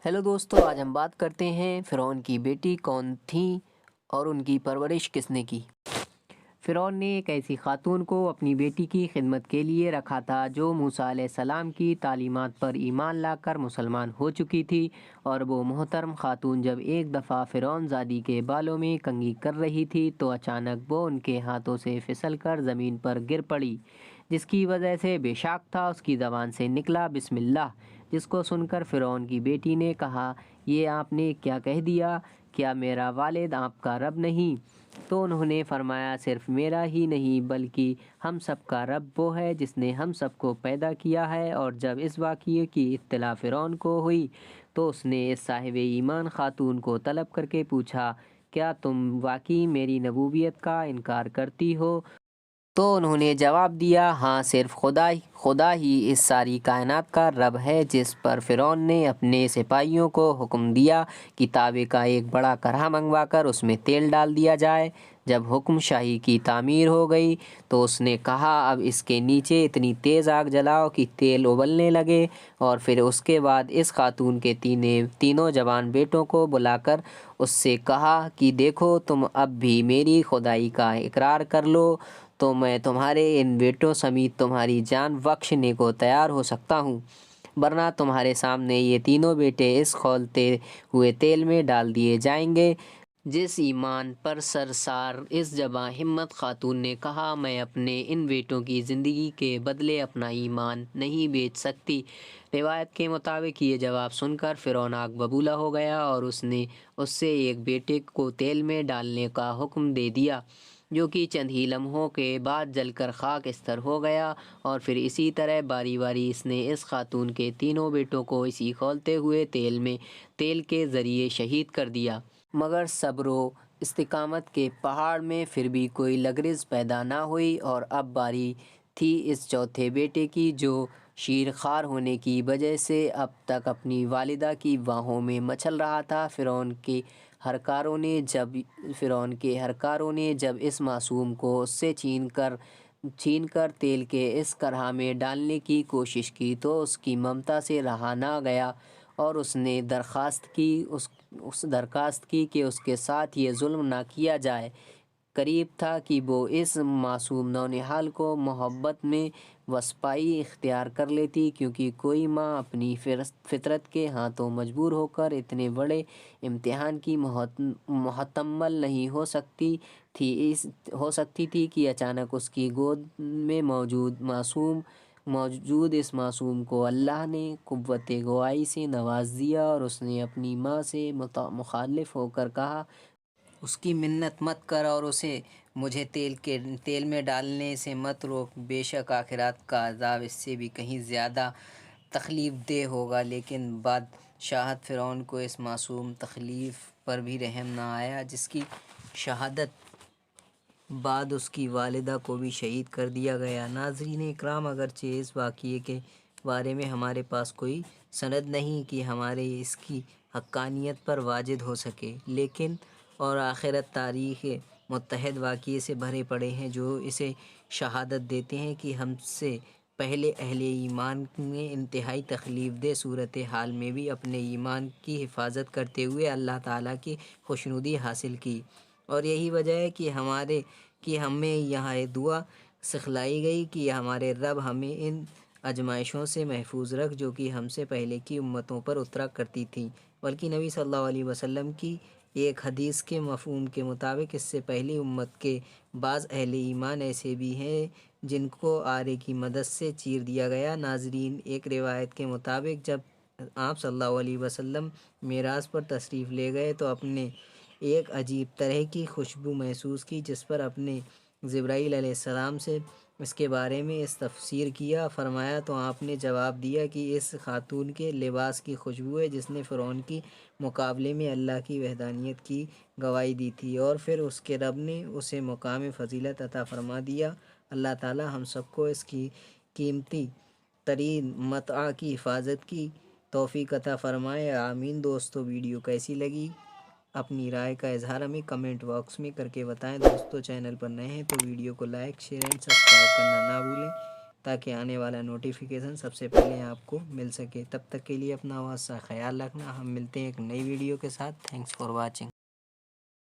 Hello दोस्तों, आज हम बात करते हैं फ़िरौन की बेटी कौन थी और उनकी परवरिश किसने की। फ़िरौन ने एक ऐसी खातून को अपनी बेटी की खिदमत के लिए रखा था जो मूसा अलैहिस्सलाम की तालीमात पर ईमान लाकर मुसलमान हो चुकी थी। और वो मोहतरम खातून जब एक दफ़ा फ़िरौन ज़ादी के बालों में कंघी कर रही थी तो अचानक वो उनके हाथों से फिसल कर ज़मीन पर गिर पड़ी, जिसकी वजह से बेशक था उसकी ज़बान से निकला बिस्मिल्लाह, जिसको सुनकर फ़िरौन की बेटी ने कहा, ये आपने क्या कह दिया? क्या मेरा वालिद आपका रब नहीं? तो उन्होंने फरमाया, सिर्फ मेरा ही नहीं बल्कि हम सब का रब वो है जिसने हम सबको पैदा किया है। और जब इस वाक़ये की इत्तला फ़िरौन को हुई तो उसने इस साहिब ईमान खातून को तलब करके पूछा, क्या तुम वाकई मेरी नबूवियत का इनकार करती हो? तो उन्होंने जवाब दिया, हाँ, सिर्फ खुदा ही इस सारी कायनात का रब है। जिस पर फ़िरौन ने अपने सिपाहियों को हुक्म दिया कि तावे का एक बड़ा करहा मंगवा कर उसमें तेल डाल दिया जाए। जब हुक्म शाही की तामीर हो गई तो उसने कहा, अब इसके नीचे इतनी तेज़ आग जलाओ कि तेल उबलने लगे। और फिर उसके बाद इस खातून के तीनों जवान बेटों को बुलाकर उससे कहा कि देखो, तुम अब भी मेरी खुदाई का इकरार कर लो तो मैं तुम्हारे इन बेटों समेत तुम्हारी जान बख्शने को तैयार हो सकता हूँ, वरना तुम्हारे सामने ये तीनों बेटे इस खौलते हुए तेल में डाल दिए जाएंगे। जिस ईमान पर सरसार इस जबां हिम्मत खातून ने कहा, मैं अपने इन बेटों की ज़िंदगी के बदले अपना ईमान नहीं बेच सकती। रिवायत के मुताबिक ये जवाब सुनकर फ़िरौन आग बबूला हो गया और उसने उससे एक बेटे को तेल में डालने का हुक्म दे दिया, जो कि चंद ही लम्हों के बाद जलकर खाक इस्तर हो गया। और फिर इसी तरह बारी बारी इसने इस खातून के तीनों बेटों को इसी खौलते हुए तेल के ज़रिए शहीद कर दिया। मगर सब्र इस्तिकामत के पहाड़ में फिर भी कोई लगरिज़ पैदा ना हुई। और अब बारी थी इस चौथे बेटे की, जो शीरखार होने की वजह से अब तक अपनी वालिदा की बाहों में मचल रहा था। फ़िरौन के हरकारों ने जब इस मासूम को उससे छीन कर तेल के इस करहा में डालने की कोशिश की तो उसकी ममता से रहा ना गया और उसने उस दरखास्त की कि उसके साथ ये जुल्म ना किया जाए। करीब था कि वो इस मासूम नौनिहाल को मोहब्बत में वसपाई इख्तियार कर लेती, क्योंकि कोई माँ अपनी फितरत के हाथों मजबूर होकर इतने बड़े इम्तिहान की मुहतम्मल नहीं हो सकती थी कि अचानक उसकी गोद में मौजूद इस मासूम को अल्लाह ने कुव्वत गवाही से नवाज दिया। और उसने अपनी माँ से मुखालिफ होकर कहा, उसकी मिन्नत मत कर और उसे मुझे तेल में डालने से मत रोक। बेशक आखिरत का अज़ाब इससे भी कहीं ज़्यादा तकलीफ़ देह होगा। लेकिन बादशाहत फ़िरौन को इस मासूम तकलीफ़ पर भी रहम ना आया, जिसकी शहादत बाद उसकी वालिदा को भी शहीद कर दिया गया। नाज़रीन इकराम, अगरचे इस वाक़ये के बारे में हमारे पास कोई सनद नहीं कि हमारे इसकी हक्कानियत पर वाजिद हो सके, लेकिन और आखिरत तारीख़ मुत्तहद वाक़ये से भरे पड़े हैं जो इसे शहादत देते हैं कि हमसे पहले अहले ईमान ने इंतहाई तकलीफ़ दे सूरत हाल में भी अपने ईमान की हिफाजत करते हुए अल्लाह ताला की खुशनुदी हासिल की। और यही वजह है कि हमें यहाँ ये दुआ सिखलाई गई कि हमारे रब हमें इन आजमाइशों से महफूज रख जो कि हमसे पहले की उम्मतों पर उतरा करती थी। बल्कि नबी सल्लल्लाहु अलैहि वसल्लम की एक हदीस के मफ़हूम के मुताबिक इससे पहली उम्मत के बाज़ अहले ईमान ऐसे भी हैं जिनको आरे की मदद से चीर दिया गया। नाजरीन, एक रिवायत के मुताबिक जब आप सल्लल्लाहु अलैहि वसल्लम मेराज पर तशरीफ़ ले गए तो अपने एक अजीब तरह की खुशबू महसूस की, जिस पर अपने जिब्राईल अलैहिस्सलाम से इसके बारे में तफसीर किया। फरमाया तो आपने जवाब दिया कि इस खातून के लिबास की खुशबू है जिसने फ़िरौन की मुकाबले में अल्लाह की वहदानियत की गवाही दी थी, और फिर उसके रब ने उसे मुकाम फ़जीलत अता फ़रमा दिया। अल्लाह ताला हम सबको इसकी कीमती तरीन मतआ की हिफाजत की तौफ़ीक़ अता फ़रमाए, आमीन। दोस्तों, वीडियो कैसी लगी अपनी राय का इजहार हमें कमेंट बॉक्स में करके बताएं। दोस्तों, चैनल पर नए हैं तो वीडियो को लाइक शेयर एंड सब्सक्राइब करना ना भूलें تاکہ آنے والا نوٹیفیکیشن سب سے پہلے آپ کو مل سکے۔ تب تک کے لیے اپنا بہت سا خیال رکھنا، ہم ملتے ہیں ایک نئی ویڈیو کے ساتھ۔ Thanks for watching.